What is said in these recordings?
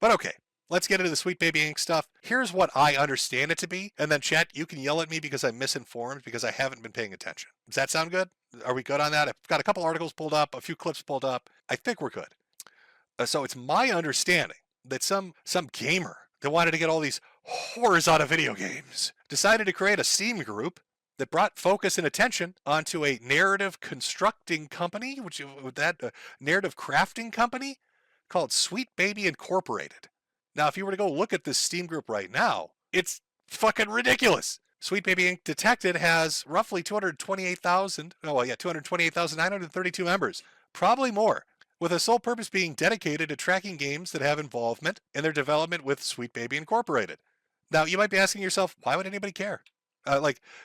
But okay, let's get into the Sweet Baby Inc. stuff. Here's what I understand it to be, and then chat, you can yell at me because I'm misinformed because I haven't been paying attention. Does that sound good? Are we good on that? I've got a couple articles pulled up, a few clips pulled up. I think we're good. So it's my understanding that some gamer that wanted to get all these whores out of video games decided to create a Steam group that brought focus and attention onto a narrative constructing company, which with that narrative crafting company called Sweet Baby Incorporated. Now, if you were to go look at this Steam group right now, it's fucking ridiculous. Sweet Baby Inc. Detected has roughly 228,932 members, probably more, with a sole purpose being dedicated to tracking games that have involvement in their development with Sweet Baby Incorporated. Now, you might be asking yourself, why would anybody care?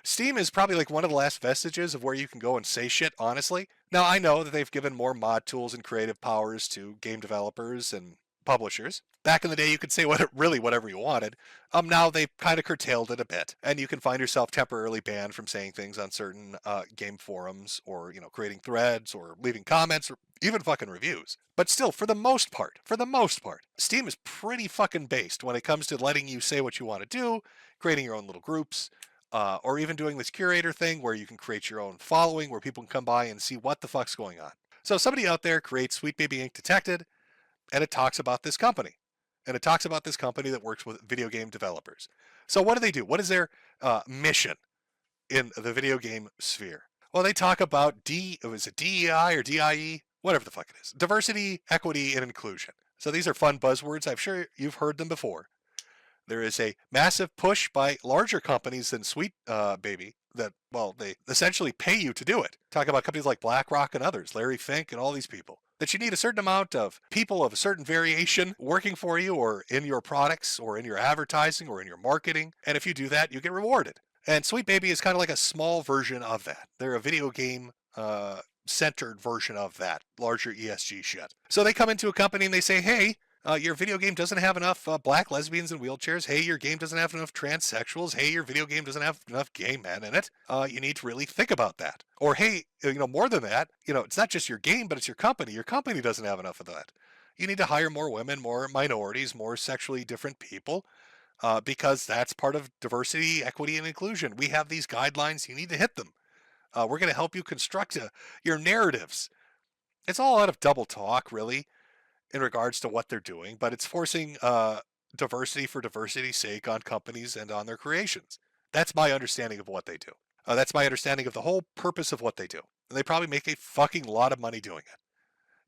Steam is probably like one of the last vestiges of where you can go and say shit honestly. Now, I know that they've given more mod tools and creative powers to game developers and publishers. Back in the day, you could say whatever you wanted. Now they've kind of curtailed it a bit, and you can find yourself temporarily banned from saying things on certain game forums, or creating threads, or leaving comments, or even fucking reviews. But still, for the most part, Steam is pretty fucking based when it comes to letting you say what you want to do, creating your own little groups, or even doing this curator thing where you can create your own following, where people can come by and see what the fuck's going on. So somebody out there creates Sweet Baby Inc. Detected, and it talks about this company. And it talks about this company that works with video game developers. So what do? What is their mission in the video game sphere? Well, they talk about is it DEI or DIE? Whatever the fuck it is. Diversity, equity, and inclusion. So these are fun buzzwords. I'm sure you've heard them before. There is a massive push by larger companies than Sweet Baby that, well, they essentially pay you to do it. Talk about companies like BlackRock and others, Larry Fink and all these people. That you need a certain amount of people of a certain variation working for you, or in your products, or in your advertising, or in your marketing. And if you do that, you get rewarded. And Sweet Baby is kind of like a small version of that. They're a video game centered version of that larger ESG shit. So they come into a company and they say, hey, your video game doesn't have enough black lesbians in wheelchairs. Hey, your game doesn't have enough transsexuals. Hey, your video game doesn't have enough gay men in it. You need to really think about that. Or, hey, more than that, it's not just your game, but it's your company. Your company doesn't have enough of that. You need to hire more women, more minorities, more sexually different people, because that's part of diversity, equity, and inclusion. We have these guidelines. You need to hit them. We're going to help you construct your narratives. It's all out of double talk, really, in regards to what they're doing, but it's forcing diversity for diversity's sake on companies and on their creations. That's my understanding of what they do. That's my understanding of the whole purpose of what they do. And they probably make a fucking lot of money doing it.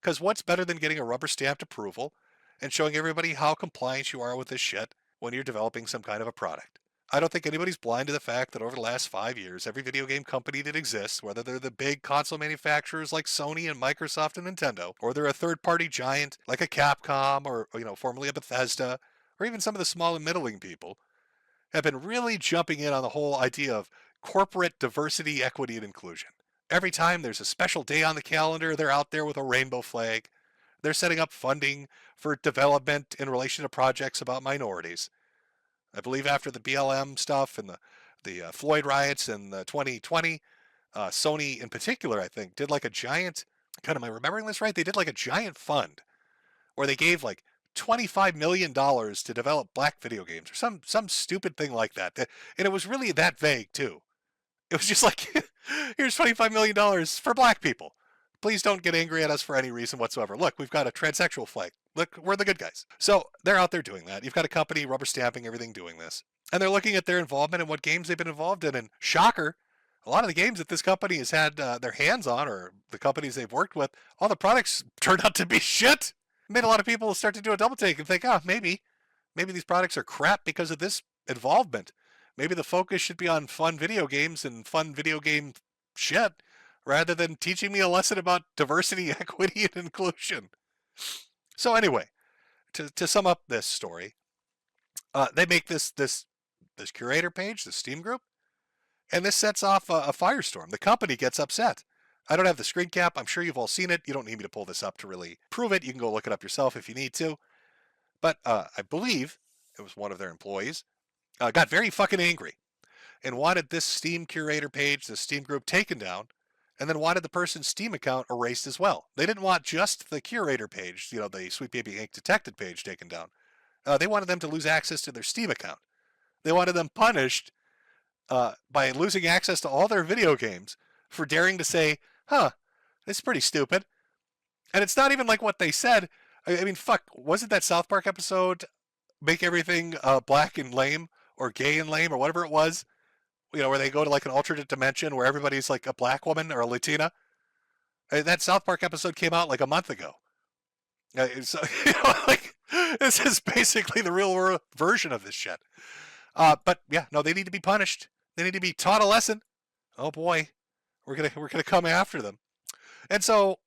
Because what's better than getting a rubber stamped approval and showing everybody how compliant you are with this shit when you're developing some kind of a product? I don't think anybody's blind to the fact that over the last 5 years, every video game company that exists, whether they're the big console manufacturers like Sony and Microsoft and Nintendo, or they're a third-party giant like a Capcom, or formerly a Bethesda, or even some of the small and middling people, have been really jumping in on the whole idea of corporate diversity, equity, and inclusion. Every time there's a special day on the calendar, they're out there with a rainbow flag. They're setting up funding for development in relation to projects about minorities. I believe after the BLM stuff and the Floyd riots in the 2020, Sony in particular, I think, did like a giant, God, am I remembering this right? They did like a giant fund where they gave like $25 million to develop black video games, or some stupid thing like that. And it was really that vague too. It was just like, here's $25 million for black people. Please don't get angry at us for any reason whatsoever. Look, we've got a transsexual flag. Look, we're the good guys. So they're out there doing that. You've got a company rubber stamping everything doing this. And they're looking at their involvement and what games they've been involved in. And shocker, a lot of the games that this company has had their hands on, or the companies they've worked with, all the products turned out to be shit. It made a lot of people start to do a double take and think, maybe these products are crap because of this involvement. Maybe the focus should be on fun video games and fun video game shit, rather than teaching me a lesson about diversity, equity, and inclusion. So anyway, to sum up this story, they make this curator page, the Steam group, and this sets off a firestorm. The company gets upset. I don't have the screen cap. I'm sure you've all seen it. You don't need me to pull this up to really prove it. You can go look it up yourself if you need to. But I believe it was one of their employees got very fucking angry and wanted this Steam curator page, the Steam group, taken down, and then wanted the person's Steam account erased as well. They didn't want just the curator page, the Sweet Baby Inc. Detected page taken down. They wanted them to lose access to their Steam account. They wanted them punished by losing access to all their video games for daring to say, huh, this is pretty stupid. And it's not even like what they said. I mean, fuck, wasn't that South Park episode, make everything black and lame, or gay and lame, or whatever it was? You know, where they go to like an alternate dimension where everybody's like a black woman or a Latina. That South Park episode came out like a month ago. So, you know, like, this is basically the real world version of this shit. But yeah, no, they need to be punished. They need to be taught a lesson. Oh boy, we're gonna come after them. And so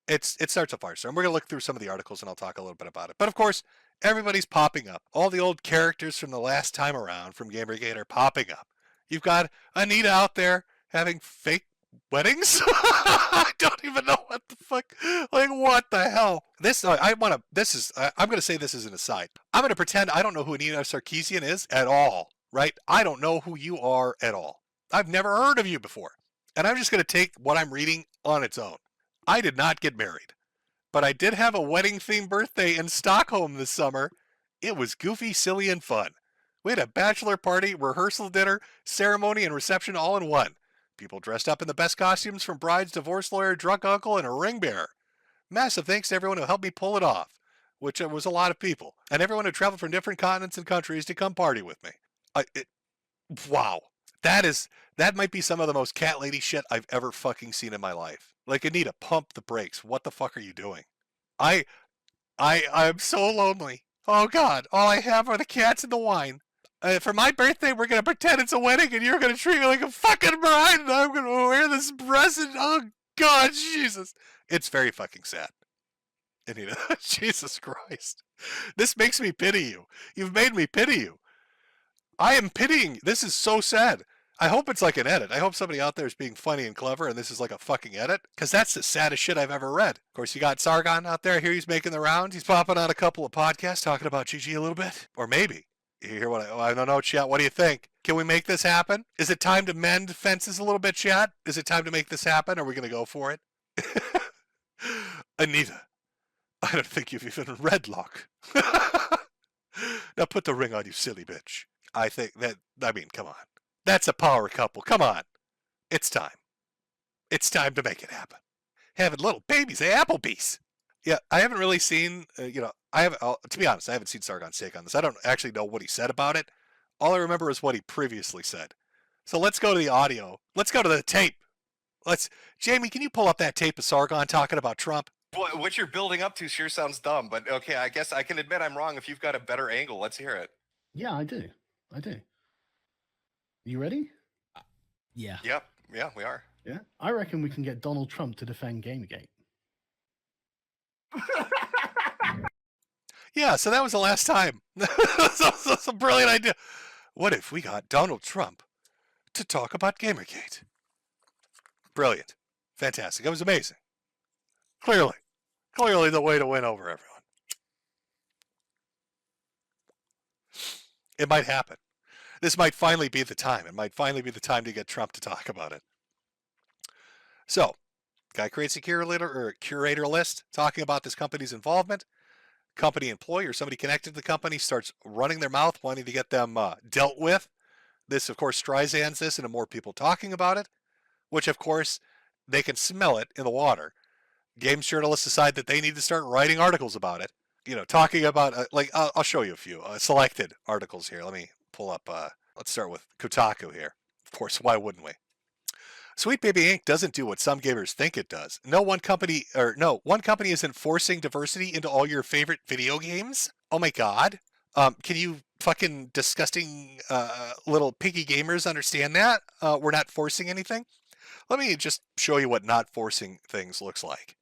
it starts a firestorm. We're gonna look through some of the articles and I'll talk a little bit about it. But of course, everybody's popping up. All the old characters from the last time around from Gamergate are popping up. You've got Anita out there having fake weddings. I don't even know what the fuck. Like, what the hell? I'm gonna say this as an aside. I'm gonna pretend I don't know who Anita Sarkeesian is at all. Right? I don't know who you are at all. I've never heard of you before. And I'm just gonna take what I'm reading on its own. I did not get married, but I did have a wedding-themed birthday in Stockholm this summer. It was goofy, silly, and fun. We had a bachelor party, rehearsal dinner, ceremony, and reception all in one. People dressed up in the best costumes, from bride's divorce lawyer, drunk uncle, and a ring bearer. Massive thanks to everyone who helped me pull it off, which was a lot of people, and everyone who traveled from different continents and countries to come party with me. Wow. That might be some of the most cat lady shit I've ever fucking seen in my life. Like, Anita, pump the brakes. What the fuck are you doing? I'm so lonely. Oh God, all I have are the cats and the wine. For my birthday, we're gonna pretend it's a wedding, and you're gonna treat me like a fucking bride, and I'm gonna wear this dress, and oh God, Jesus, it's very fucking sad. Anita, Jesus Christ, this makes me pity you. You've made me pity you. I am pitying. This is so sad. I hope it's like an edit. I hope somebody out there is being funny and clever, and this is like a fucking edit, because that's the saddest shit I've ever read. Of course, you got Sargon out there. Here he's making the rounds. He's popping on a couple of podcasts talking about GG a little bit, or maybe. You hear what I don't know, chat. What do you think? Can we make this happen? Is it time to mend fences a little bit, chat? Is it time to make this happen? Are we going to go for it? Anita, I don't think you've even read Locke. Now put the ring on, you silly bitch. I mean, come on. That's a power couple. Come on. It's time. It's time to make it happen. Having little babies at Applebee's. Yeah, I haven't really seen, to be honest, I haven't seen Sargon's take on this. I don't actually know what he said about it. All I remember is what he previously said. So let's go to the audio. Let's go to the tape. Jamie, can you pull up that tape of Sargon talking about Trump? Boy, what you're building up to sure sounds dumb, but okay, I guess I can admit I'm wrong if you've got a better angle. Let's hear it. Yeah, I do. You ready? Yeah. Yep. Yeah, we are. Yeah? I reckon we can get Donald Trump to defend Gamergate. Yeah, so that was the last time. That's a brilliant idea. What if we got Donald Trump to talk about Gamergate? Brilliant. Fantastic. It was amazing. Clearly the way to win over everyone. It might happen. This might finally be the time. It might finally be the time to get Trump to talk about it. So, guy creates a curator list talking about this company's involvement. Company employee or somebody connected to the company starts running their mouth, wanting to get them dealt with. This, of course, Streisand's this into more people talking about it, which, of course, they can smell it in the water. Games journalists decide that they need to start writing articles about it. You know, talking about, I'll show you a few selected articles here. Let me pull up, let's start with Kotaku here. Of course, why wouldn't we? Sweet Baby Inc. doesn't do what some gamers think it does. One company isn't forcing diversity into all your favorite video games. Oh my God. Can you fucking disgusting little piggy gamers understand that? We're not forcing anything. Let me just show you what not forcing things looks like.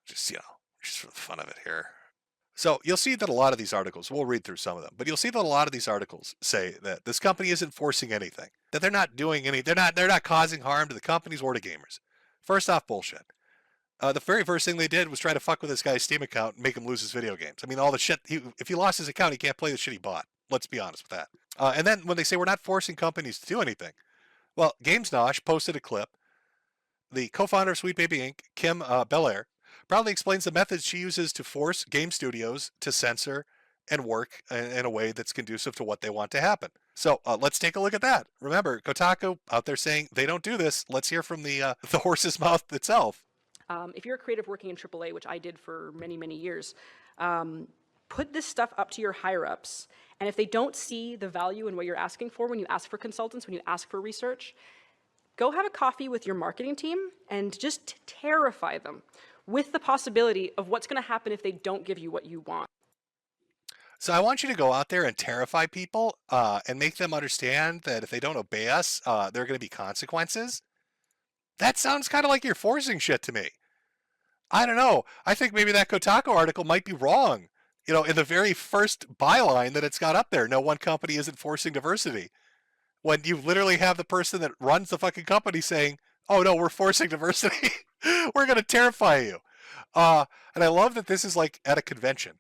Just for the fun of it here. So you'll see that a lot of these articles, we'll read through some of them, but you'll see that a lot of these articles say that this company isn't forcing anything, that they're not doing they're not causing harm to the companies or to gamers. First off, bullshit. The very first thing they did was try to fuck with this guy's Steam account and make him lose his video games. I mean, all the shit, if he lost his account, he can't play the shit he bought. Let's be honest with that. And then when they say we're not forcing companies to do anything, well, GamesNosh posted a clip. The co-founder of Sweet Baby Inc., Kim Belair, proudly explains the methods she uses to force game studios to censor and work in a way that's conducive to what they want to happen. So let's take a look at that. Remember, Kotaku out there saying they don't do this. Let's hear from the horse's mouth itself. If you're a creative working in AAA, which I did for many, many years, put this stuff up to your higher-ups. And if they don't see the value in what you're asking for when you ask for consultants, when you ask for research, go have a coffee with your marketing team and just terrify them with the possibility of what's going to happen if they don't give you what you want. So I want you to go out there and terrify people and make them understand that if they don't obey us, there are going to be consequences. That sounds kind of like you're forcing shit to me. I don't know. I think maybe that Kotaku article might be wrong. You know, in the very first byline that it's got up there, no one company isn't forcing diversity. When you literally have the person that runs the fucking company saying, oh no, we're forcing diversity. We're going to terrify you. And I love that this is like at a convention.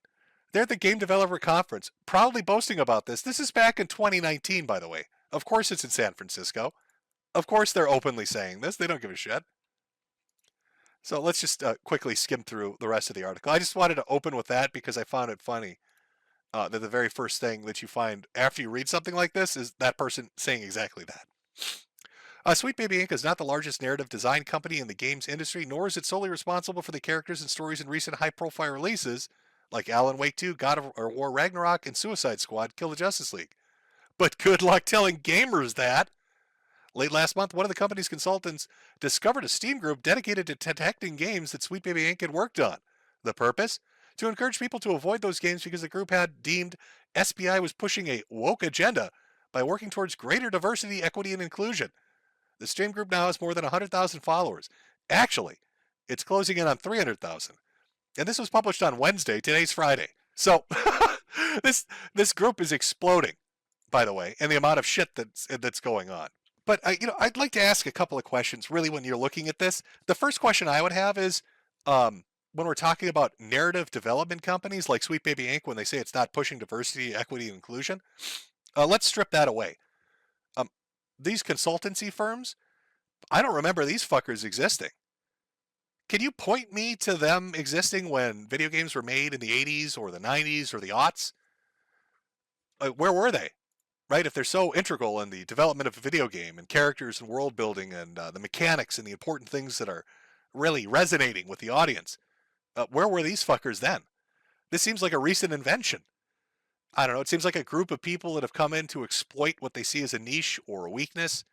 They're at the Game Developer Conference, proudly boasting about this. This is back in 2019, by the way. Of course it's in San Francisco. Of course they're openly saying this. They don't give a shit. So let's just quickly skim through the rest of the article. I just wanted to open with that because I found it funny that the very first thing that you find after you read something like this is that person saying exactly that. Sweet Baby Inc. is not the largest narrative design company in the games industry, nor is it solely responsible for the characters and stories in recent high-profile releases like Alan Wake 2, God of War Ragnarok, and Suicide Squad, Kill the Justice League. But good luck telling gamers that. Late last month, one of the company's consultants discovered a Steam group dedicated to detecting games that Sweet Baby Inc. had worked on. The purpose? To encourage people to avoid those games because the group had deemed SBI was pushing a woke agenda by working towards greater diversity, equity, and inclusion. The Steam group now has more than 100,000 followers. Actually, it's closing in on 300,000. And this was published on Wednesday. Today's Friday. So this group is exploding, by the way, and the amount of shit that's going on. But I'd like to ask a couple of questions. Really, when you're looking at this, the first question I would have is, when we're talking about narrative development companies like Sweet Baby Inc., when they say it's not pushing diversity, equity, and inclusion, let's strip that away. These consultancy firms, I don't remember these fuckers existing. Can you point me to them existing when video games were made in the 80s or the 90s or the aughts? Where were they? Right? If they're so integral in the development of a video game and characters and world building and the mechanics and the important things that are really resonating with the audience, where were these fuckers then? This seems like a recent invention. I don't know. It seems like a group of people that have come in to exploit what they see as a niche or a weakness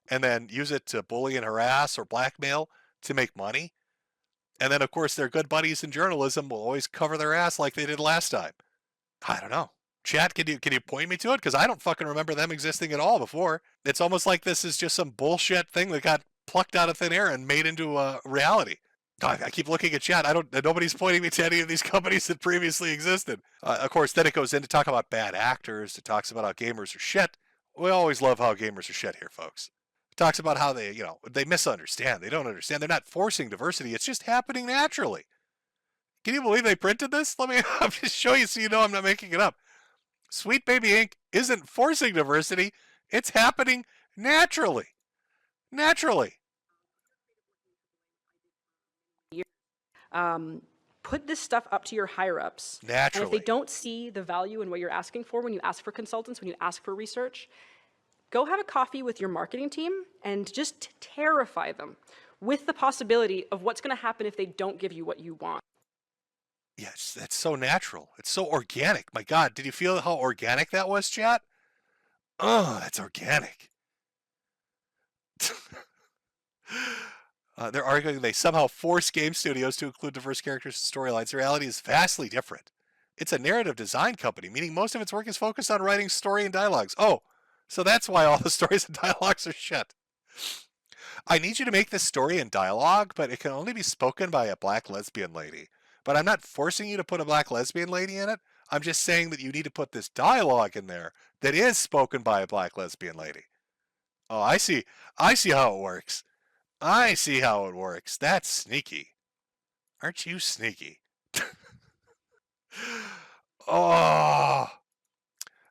and then use it to bully and harass or blackmail to make money. And then, of course, their good buddies in journalism will always cover their ass like they did last time. I don't know. Chat, can you point me to it? Because I don't fucking remember them existing at all before. It's almost like this is just some bullshit thing that got plucked out of thin air and made into a reality. I keep looking at chat. Nobody's pointing me to any of these companies that previously existed. Of course, then it goes in to talk about bad actors. It talks about how gamers are shit. We always love how gamers are shit here, folks. It talks about how they misunderstand. They don't understand. They're not forcing diversity. It's just happening naturally. Can you believe they printed this? I'll just show you so you know I'm not making it up. Sweet Baby Inc. isn't forcing diversity. It's happening naturally. Naturally. Put this stuff up to your higher-ups. Naturally. And if they don't see the value in what you're asking for when you ask for consultants, when you ask for research, go have a coffee with your marketing team and just terrify them with the possibility of what's going to happen if they don't give you what you want. Yes, that's so natural. It's so organic. My God, did you feel how organic that was, chat? Oh, that's organic. They're arguing they somehow force game studios to include diverse characters and storylines. The reality is vastly different. It's a narrative design company, meaning most of its work is focused on writing story and dialogues. Oh, so that's why all the stories and dialogues are shit. I need you to make this story and dialogue, but it can only be spoken by a black lesbian lady. But I'm not forcing you to put a black lesbian lady in it. I'm just saying that you need to put this dialogue in there that is spoken by a black lesbian lady. Oh, I see how it works. I see how it works. That's sneaky. Aren't you sneaky? Oh.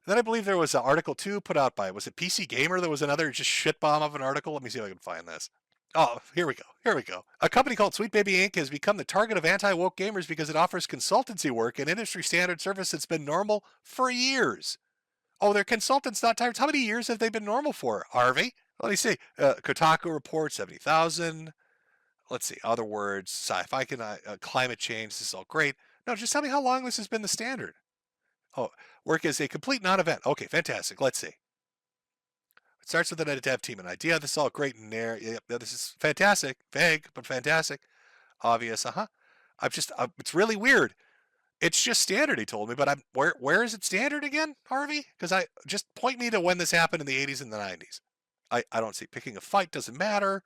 Then I believe there was an article 2 put out by, was it PC Gamer? There was another just shit bomb of an article. Let me see if I can find this. Oh, here we go. Here we go. A company called Sweet Baby Inc. has become the target of anti-woke gamers because it offers consultancy work and industry standard service that's been normal for years. Oh, they're consultants, not tyrants. How many years have they been normal for, Harvey? Let me see. Kotaku report 70,000. Let's see. Other words. Sci-fi, climate change. This is all great. No, just tell me how long this has been the standard. Oh, work is a complete non-event. Okay, fantastic. Let's see. It starts with a dev team, an idea. This is all great in there. Yep, this is fantastic. Vague, but fantastic. Obvious. It's really weird. It's just standard, he told me, but where is it standard again, Harvey? Because I just point me to when this happened in the 80s and the 90s. I don't see. Picking a fight doesn't matter.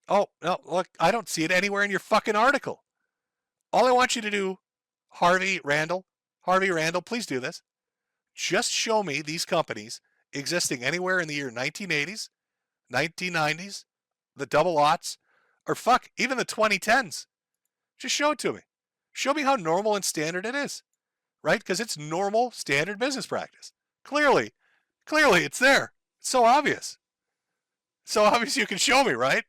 Oh, no, look, I don't see it anywhere in your fucking article. All I want you to do, Harvey Randall, please do this. Just show me these companies existing anywhere in the year 1980s, 1990s, the double aughts, or fuck, even the 2010s. Just show it to me. Show me how normal and standard it is, right? Because it's normal, standard business practice. Clearly, it's there. It's so obvious. So obvious you can show me, right?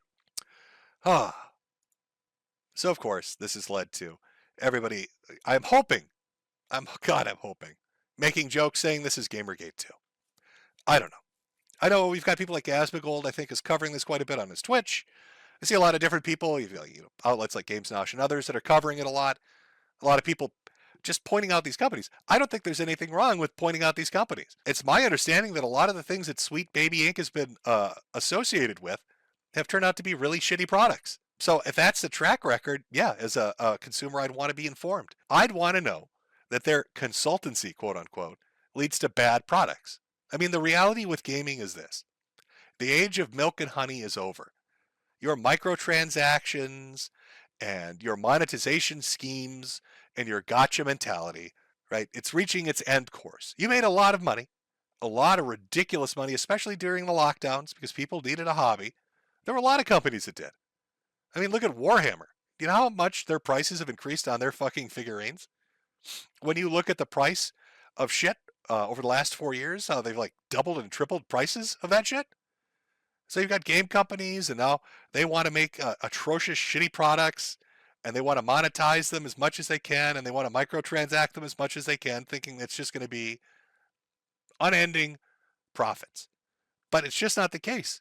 So, of course, this has led to everybody, I'm hoping, making jokes saying this is Gamergate too. I don't know. I know we've got people like Asmongold, I think, is covering this quite a bit on his Twitch. I see a lot of different people, outlets like Games Nosh and others that are covering it a lot. A lot of people just pointing out these companies. I don't think there's anything wrong with pointing out these companies. It's my understanding that a lot of the things that Sweet Baby Inc. has been associated with have turned out to be really shitty products. So if that's the track record, yeah, as a consumer, I'd want to be informed. I'd want to know that their consultancy, quote unquote, leads to bad products. I mean, the reality with gaming is this. The age of milk and honey is over. Your microtransactions and your monetization schemes and your gotcha mentality, right? It's reaching its end course. You made a lot of money, a lot of ridiculous money, especially during the lockdowns because people needed a hobby. There were a lot of companies that did. I mean, look at Warhammer. Do you know how much their prices have increased on their fucking figurines? When you look at the price of shit over the last 4 years, how they've like doubled and tripled prices of that shit. So you've got game companies, and now they want to make atrocious, shitty products, and they want to monetize them as much as they can, and they want to microtransact them as much as they can, thinking it's just going to be unending profits. But it's just not the case.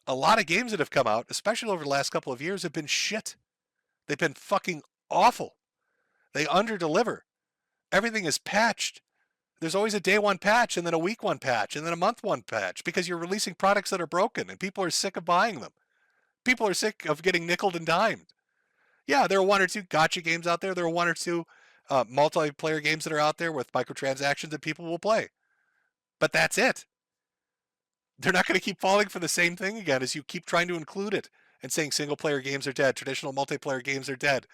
A lot of games that have come out, especially over the last couple of years, have been shit. They've been fucking awful. They underdeliver. Everything is patched. There's always a day one patch and then a week one patch and then a month one patch because you're releasing products that are broken and people are sick of buying them. People are sick of getting nickeled and dimed. Yeah, there are one or two gotcha games out there. There are one or two multiplayer games that are out there with microtransactions that people will play. But that's it. They're not going to keep falling for the same thing again as you keep trying to include it and saying single player games are dead, traditional multiplayer games are dead.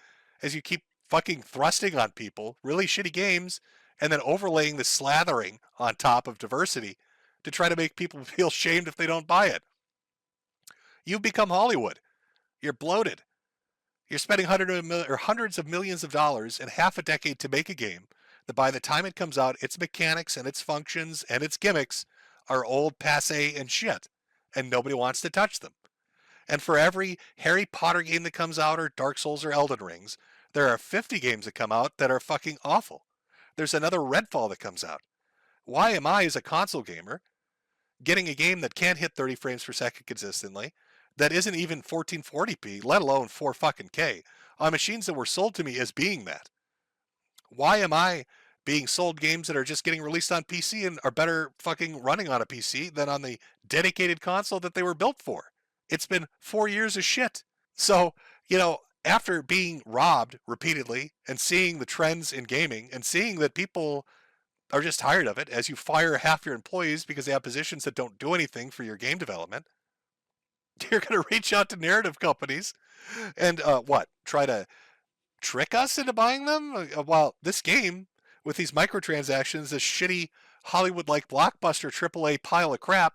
As you keep fucking thrusting on people really shitty games and then overlaying the slathering on top of diversity to try to make people feel shamed if they don't buy it. You've become Hollywood. You're bloated. You're spending hundreds of millions of dollars in half a decade to make a game that by the time it comes out, its mechanics and its functions and its gimmicks are old, passé, and shit, and nobody wants to touch them. And for every Harry Potter game that comes out, or Dark Souls or Elden Rings, there are 50 games that come out that are fucking awful. There's another Redfall that comes out. Why am I, as a console gamer, getting a game that can't hit 30 frames per second consistently, that isn't even 1440p, let alone 4 fucking K, on machines that were sold to me as being that? Why am I being sold games that are just getting released on PC and are better fucking running on a PC than on the dedicated console that they were built for? It's been 4 years of shit. So, after being robbed repeatedly and seeing the trends in gaming and seeing that people are just tired of it as you fire half your employees because they have positions that don't do anything for your game development, you're going to reach out to narrative companies and try to trick us into buying them? While this game with these microtransactions, this shitty Hollywood-like blockbuster AAA pile of crap,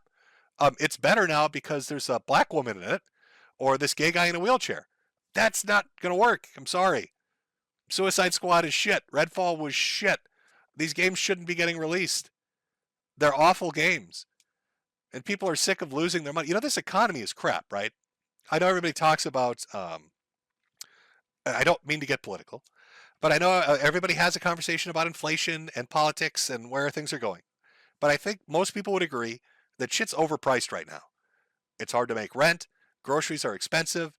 it's better now because there's a black woman in it or this gay guy in a wheelchair. That's not going to work. I'm sorry. Suicide Squad is shit. Redfall was shit. These games shouldn't be getting released. They're awful games. and people are sick of losing their money. You know, this economy is crap, right? I know everybody talks about, I don't mean to get political, but I know everybody has a conversation about inflation and politics and where things are going. But I think most people would agree that shit's overpriced right now. It's hard to make rent. Groceries are expensive.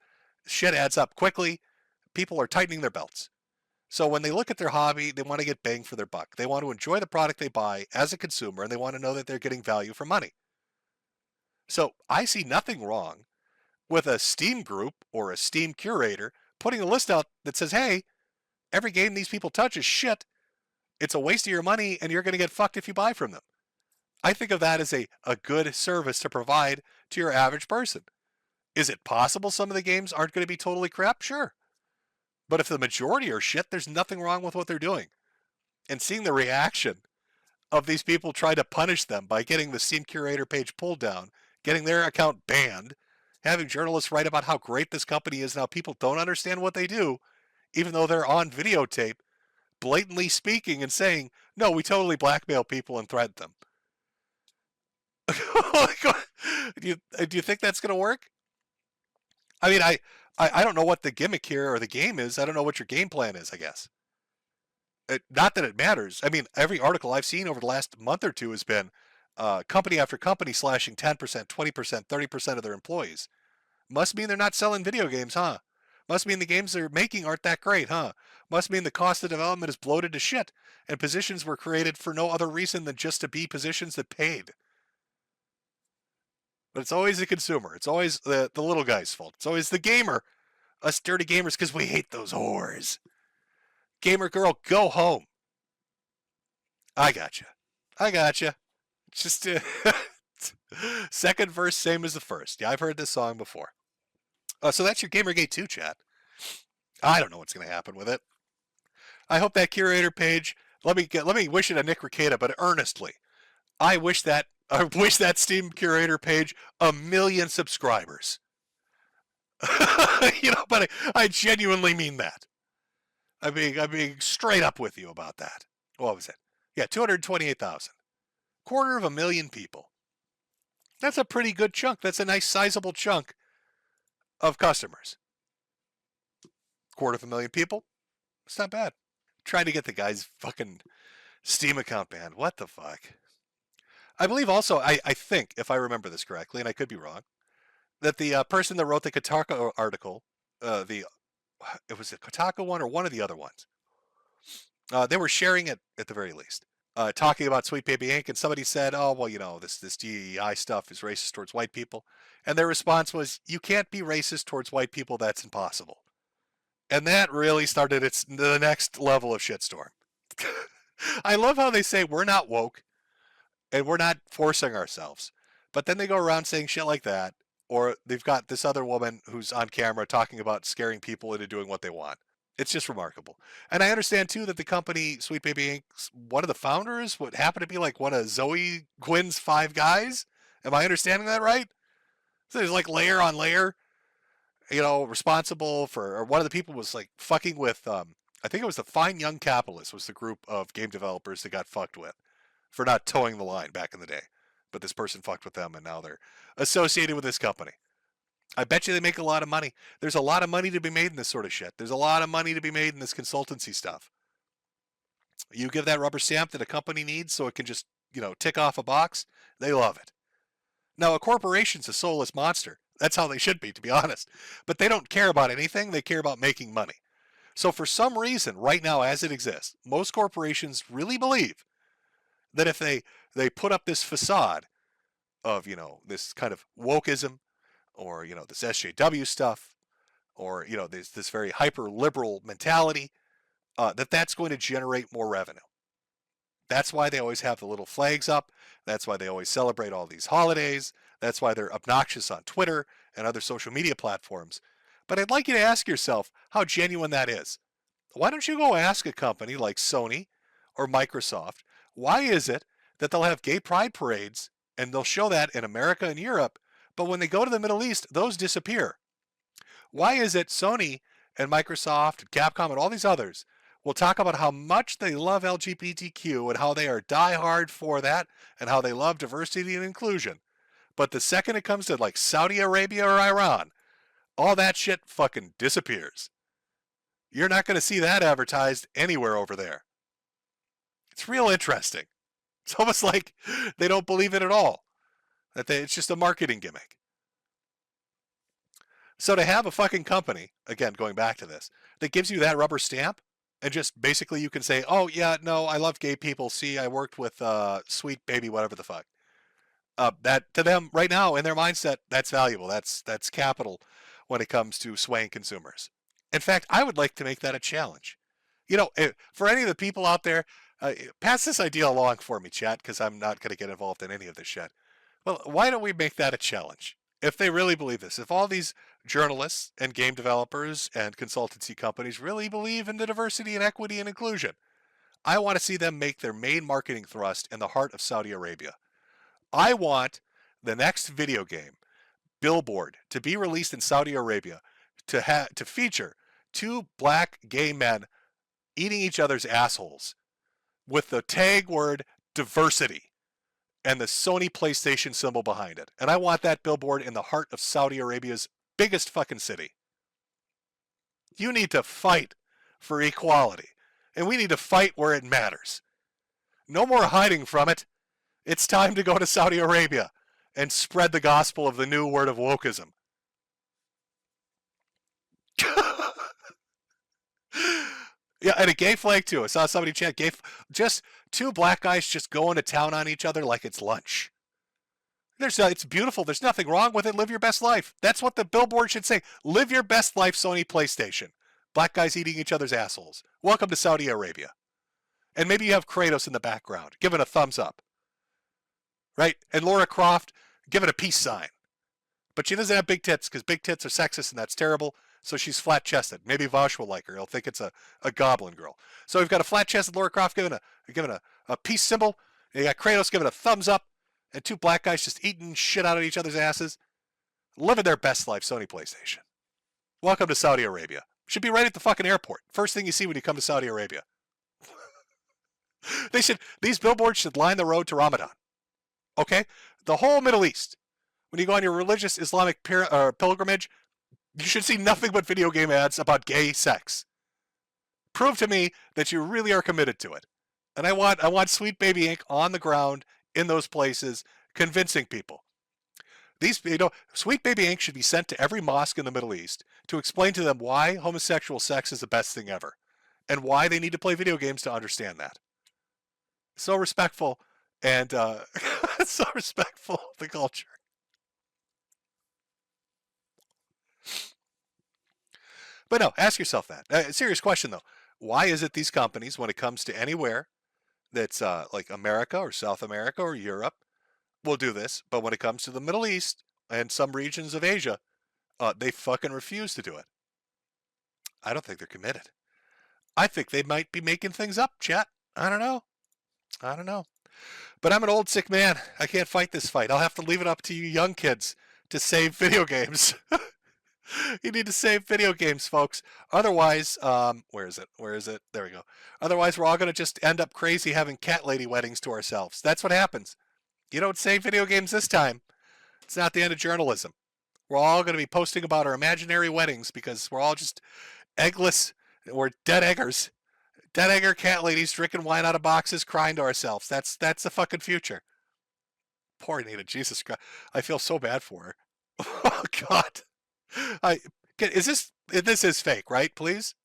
Shit adds up quickly. People are tightening their belts. So when they look at their hobby, they want to get bang for their buck. They want to enjoy the product they buy as a consumer, and they want to know that they're getting value for money. So I see nothing wrong with a Steam group or a Steam curator putting a list out that says, hey, every game these people touch is shit. It's a waste of your money, and you're going to get fucked if you buy from them. I think of that as a good service to provide to your average person. Is it possible some of the games aren't going to be totally crap? Sure. But if the majority are shit, there's nothing wrong with what they're doing. And seeing the reaction of these people try to punish them by getting the Steam Curator page pulled down, getting their account banned, having journalists write about how great this company is and how people don't understand what they do, even though they're on videotape, blatantly speaking and saying, no, we totally blackmail people and threaten them. Do you think that's going to work? I mean, I don't know what the gimmick here or the game is. I don't know what your game plan is, I guess. Not that it matters. I mean, every article I've seen over the last month or two has been company after company slashing 10%, 20%, 30% of their employees. Must mean they're not selling video games, huh? Must mean the games they're making aren't that great, huh? Must mean the cost of development is bloated to shit, and positions were created for no other reason than just to be positions that paid. But it's always the consumer. It's always the little guy's fault. It's always the gamer. Us dirty gamers, because we hate those whores. Gamer girl, go home. I gotcha. Just second verse, same as the first. Yeah, I've heard this song before. So that's your Gamergate 2 chat. I don't know what's going to happen with it. I hope that curator page, let me wish it a Nick Rekieta, but earnestly. I wish that Steam curator page 1 million subscribers. But I genuinely mean that. I'm being straight up with you about that. What was it? Yeah, 228,000. 250,000 people. That's a pretty good chunk. That's a nice sizable chunk of customers. 250,000 people. It's not bad. Trying to get the guy's fucking Steam account banned. What the fuck? I believe also, I think, if I remember this correctly, and I could be wrong, that the person that wrote the Kotaku article, it was the Kotaku one or one of the other ones, they were sharing it at the very least, talking about Sweet Baby Inc. And somebody said, oh, well, this DEI stuff is racist towards white people. And their response was, you can't be racist towards white people. That's impossible. And that really started the next level of shitstorm. I love how they say we're not woke and we're not forcing ourselves. But then they go around saying shit like that. Or they've got this other woman who's on camera talking about scaring people into doing what they want. It's just remarkable. And I understand, too, that the company, Sweet Baby Inc., one of the founders would happen to be like one of Zoe Quinn's 5 guys. Am I understanding that right? So there's like layer on layer, responsible for, or one of the people was like fucking with, I think it was the Fine Young Capitalists was the group of game developers that got fucked with for not towing the line back in the day. But this person fucked with them and now they're associated with this company. I bet you they make a lot of money. There's a lot of money to be made in this sort of shit. There's a lot of money to be made in this consultancy stuff. You give that rubber stamp that a company needs so it can just, tick off a box, they love it. Now, a corporation's a soulless monster. That's how they should be, to be honest. But they don't care about anything. They care about making money. So for some reason, right now as it exists, most corporations really believe that if they put up this facade of, this kind of wokeism or, this SJW stuff or, this very hyper-liberal mentality, that's going to generate more revenue. That's why they always have the little flags up. That's why they always celebrate all these holidays. That's why they're obnoxious on Twitter and other social media platforms. But I'd like you to ask yourself how genuine that is. Why don't you go ask a company like Sony or Microsoft, why is it that they'll have gay pride parades and they'll show that in America and Europe, but when they go to the Middle East, those disappear? Why is it Sony and Microsoft and Capcom and all these others will talk about how much they love LGBTQ and how they are diehard for that and how they love diversity and inclusion, But the second it comes to like Saudi Arabia or Iran, all that shit fucking disappears. You're not going to see that advertised anywhere over there. It's real interesting. It's almost like they don't believe it at all. It's just a marketing gimmick. So to have a fucking company, again, going back to this, that gives you that rubber stamp, and just basically you can say, oh yeah, no, I love gay people. See, I worked with Sweet Baby, whatever the fuck. That to them right now in their mindset, that's valuable. That's capital when it comes to swaying consumers. In fact, I would like to make that a challenge. You know, for any of the people out there, pass this idea along for me, chat, because I'm not going to get involved in any of this shit. Well, why don't we make that a challenge? If they really believe this, if all these journalists and game developers and consultancy companies really believe in the diversity and equity and inclusion, I want to see them make their main marketing thrust in the heart of Saudi Arabia. I want the next video game, Billboard, to be released in Saudi Arabia to feature two black gay men eating each other's assholes with the tag word diversity and the Sony PlayStation symbol behind it. And I want that billboard in the heart of Saudi Arabia's biggest fucking city. You need to fight for equality. And we need to fight where it matters. No more hiding from it. It's time to go to Saudi Arabia and spread the gospel of the new word of wokeism. Yeah, and a gay flag too. I saw somebody chant gay. Just two black guys just going to town on each other like it's lunch. It's beautiful. There's nothing wrong with it. Live your best life. That's what the billboard should say. Live your best life, Sony PlayStation. Black guys eating each other's assholes. Welcome to Saudi Arabia. And maybe you have Kratos in the background, giving a thumbs up. Right? And Lara Croft giving a peace sign. But she doesn't have big tits because big tits are sexist and that's terrible. So she's flat-chested. Maybe Vosh will like her. He'll think it's a goblin girl. So we've got a flat-chested Lara Croft giving a peace symbol. And you got Kratos giving a thumbs up. And two black guys just eating shit out of each other's asses. Living their best life, Sony PlayStation. Welcome to Saudi Arabia. Should be right at the fucking airport. First thing you see when you come to Saudi Arabia. These billboards should line the road to Ramadan. Okay? The whole Middle East. When you go on your religious Islamic pilgrimage, you should see nothing but video game ads about gay sex. Prove to me that you really are committed to it. And I want Sweet Baby Inc. on the ground in those places, convincing people. Sweet Baby Inc. should be sent to every mosque in the Middle East to explain to them why homosexual sex is the best thing ever, and why they need to play video games to understand that. So respectful, and so respectful of the culture. But no, ask yourself that. Serious question though. Why is it these companies, when it comes to anywhere that's like America or South America or Europe, will do this, but when it comes to the Middle East and some regions of Asia, they fucking refuse to do it? I don't think they're committed. I think they might be making things up, chat. I don't know. But I'm an old sick man. I can't fight this fight. I'll have to leave it up to you young kids to save video games. You need to save video games, folks. Otherwise, where is it? There we go. Otherwise, we're all going to just end up crazy having cat lady weddings to ourselves. That's what happens. You don't save video games this time. It's not the end of journalism. We're all going to be posting about our imaginary weddings because we're all just eggless. We're dead eggers. Dead egger cat ladies drinking wine out of boxes, crying to ourselves. That's the fucking future. Poor Anita. Jesus Christ. I feel so bad for her. Oh, God. This is fake, right? Please?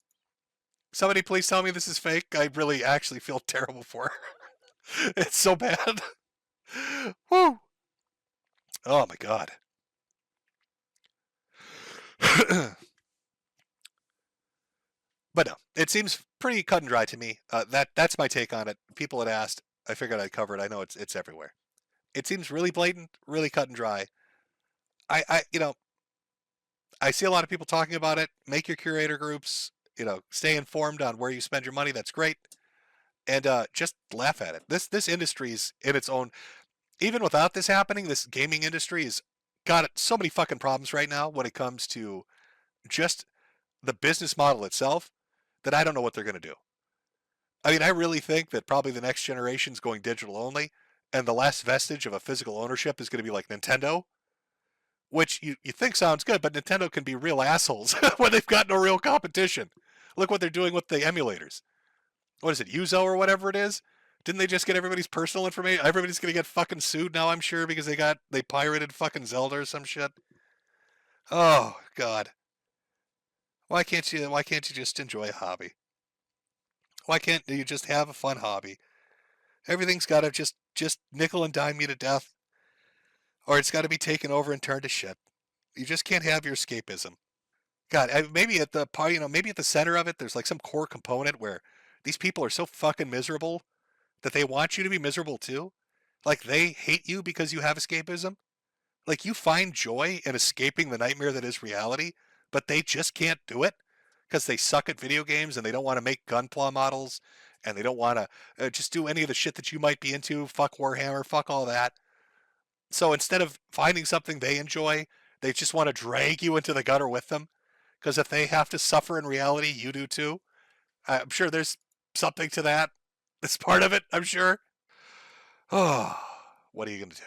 Somebody please tell me this is fake. I really actually feel terrible for her. It's so bad. Woo. Oh my God. But no, it seems pretty cut and dry to me. That's my take on it. People had asked. I figured I'd cover it. I know it's everywhere. It seems really blatant, really cut and dry. I see a lot of people talking about it. Make your curator groups, stay informed on where you spend your money. That's great. And just laugh at it. This industry is in its own, even without this happening, this gaming industry has got so many fucking problems right now when it comes to just the business model itself that I don't know what they're going to do. I mean, I really think that probably the next generation is going digital only. and the last vestige of a physical ownership is going to be like Nintendo, which you think sounds good, but Nintendo can be real assholes when they've got no real competition. Look what they're doing with the emulators. What is it, Yuzo or whatever it is? Didn't they just get everybody's personal information? Everybody's gonna get fucking sued now, I'm sure, because they pirated fucking Zelda or some shit. Oh God. Why can't you just enjoy a hobby? Why can't you just have a fun hobby? Everything's gotta just nickel and dime you to death. Or it's gotta be taken over and turned to shit. You just can't have your escapism. God, maybe at the part, maybe at the center of it, there's like some core component where these people are so fucking miserable that they want you to be miserable too. Like they hate you because you have escapism. Like you find joy in escaping the nightmare that is reality, but they just can't do it because they suck at video games and they don't want to make gunpla models and they don't want to just do any of the shit that you might be into. Fuck Warhammer, fuck all that. So instead of finding something they enjoy, they just want to drag you into the gutter with them. Because if they have to suffer in reality, you do too. I'm sure there's something to that. That's part of it, I'm sure. Oh, what are you going to do?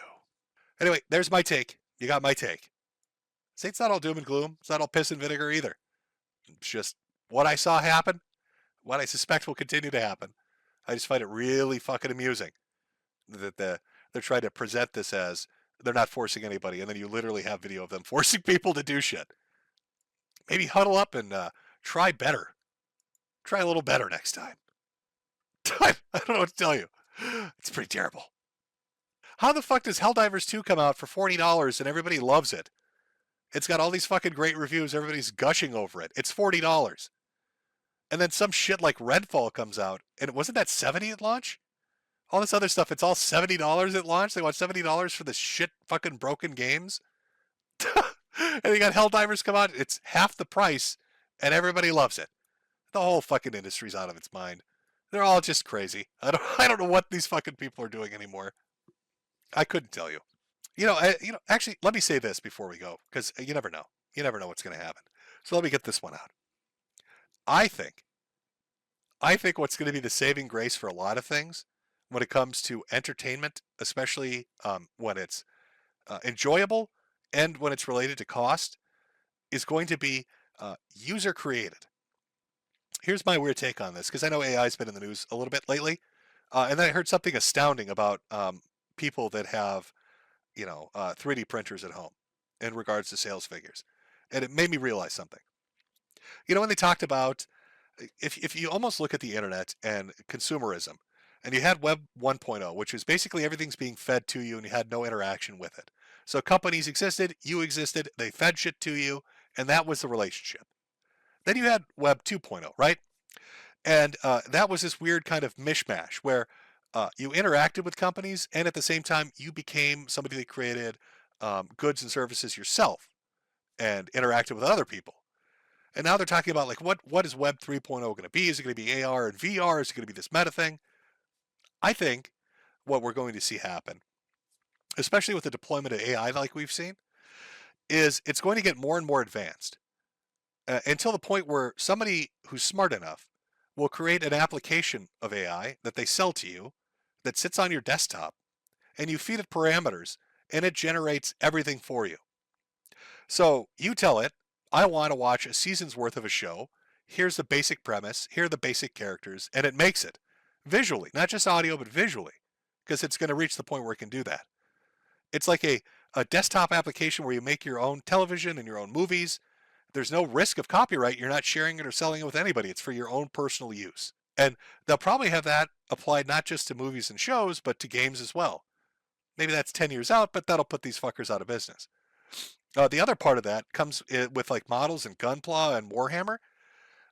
Anyway, there's my take. You got my take. See, it's not all doom and gloom. It's not all piss and vinegar either. It's just what I saw happen, what I suspect will continue to happen. I just find it really fucking amusing that they're trying to present this as they're not forcing anybody, and then you literally have video of them forcing people to do shit. Maybe huddle up and try better. Try a little better next time. I don't know what to tell you. It's pretty terrible. How the fuck does Helldivers 2 come out for $40 and everybody loves it? It's got all these fucking great reviews. Everybody's gushing over it. It's $40. And then some shit like Redfall comes out. And wasn't that $70 at launch? All this other stuff, it's all $70 at launch. They want $70 for this shit fucking broken games. And they got Helldivers come out. It's half the price and everybody loves it. The whole fucking industry's out of its mind. They're all just crazy. I don't know what these fucking people are doing anymore. I couldn't tell you. Actually, let me say this before we go, because you never know. You never know what's going to happen. So let me get this one out. I think what's going to be the saving grace for a lot of things when it comes to entertainment, especially when it's enjoyable and when it's related to cost, is going to be user created. Here's my weird take on this, because I know AI has been in the news a little bit lately, and then I heard something astounding about people that have, 3D printers at home in regards to sales figures, and it made me realize something. When they talked about if you almost look at the internet and consumerism, and you had Web 1.0, which is basically everything's being fed to you and you had no interaction with it. So companies existed, you existed, they fed shit to you, and that was the relationship. Then you had Web 2.0, right? And that was this weird kind of mishmash where you interacted with companies and at the same time you became somebody that created goods and services yourself and interacted with other people. And now they're talking about like what is Web 3.0 going to be? Is it going to be AR and VR? Is it going to be this meta thing? I think what we're going to see happen, especially with the deployment of AI like we've seen, is it's going to get more and more advanced until the point where somebody who's smart enough will create an application of AI that they sell to you that sits on your desktop, and you feed it parameters and it generates everything for you. So you tell it, I want to watch a season's worth of a show. Here's the basic premise. Here are the basic characters. And it makes it visually, not just audio, but visually, because it's going to reach the point where it can do that. It's like a desktop application where you make your own television and your own movies. There's no risk of copyright. You're not sharing it or selling it with anybody. It's for your own personal use. And they'll probably have that applied not just to movies and shows, but to games as well. Maybe that's 10 years out, but that'll put these fuckers out of business. The other part of that comes with like models and Gunpla and Warhammer.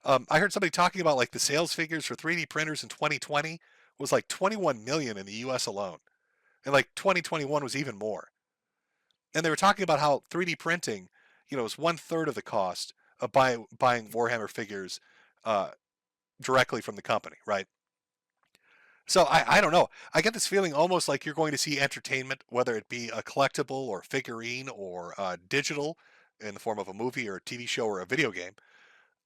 I heard somebody talking about like the sales figures for 3D printers in 2020 was like 21 million in the US alone. And like 2021 was even more. And they were talking about how 3D printing, is 1/3 of the cost of buying Warhammer figures directly from the company, right? So I don't know. I get this feeling almost like you're going to see entertainment, whether it be a collectible or figurine or digital in the form of a movie or a TV show or a video game.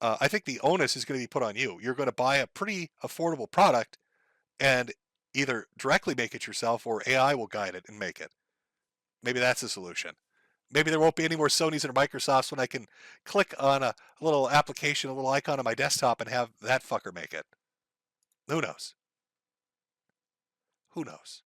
I think the onus is going to be put on you. You're going to buy a pretty affordable product, and Either directly make it yourself or AI will guide it and make it. Maybe that's the solution. Maybe there won't be any more Sonys or Microsofts when I can click on a little application, a little icon on my desktop and have that fucker make it. Who knows? Who knows?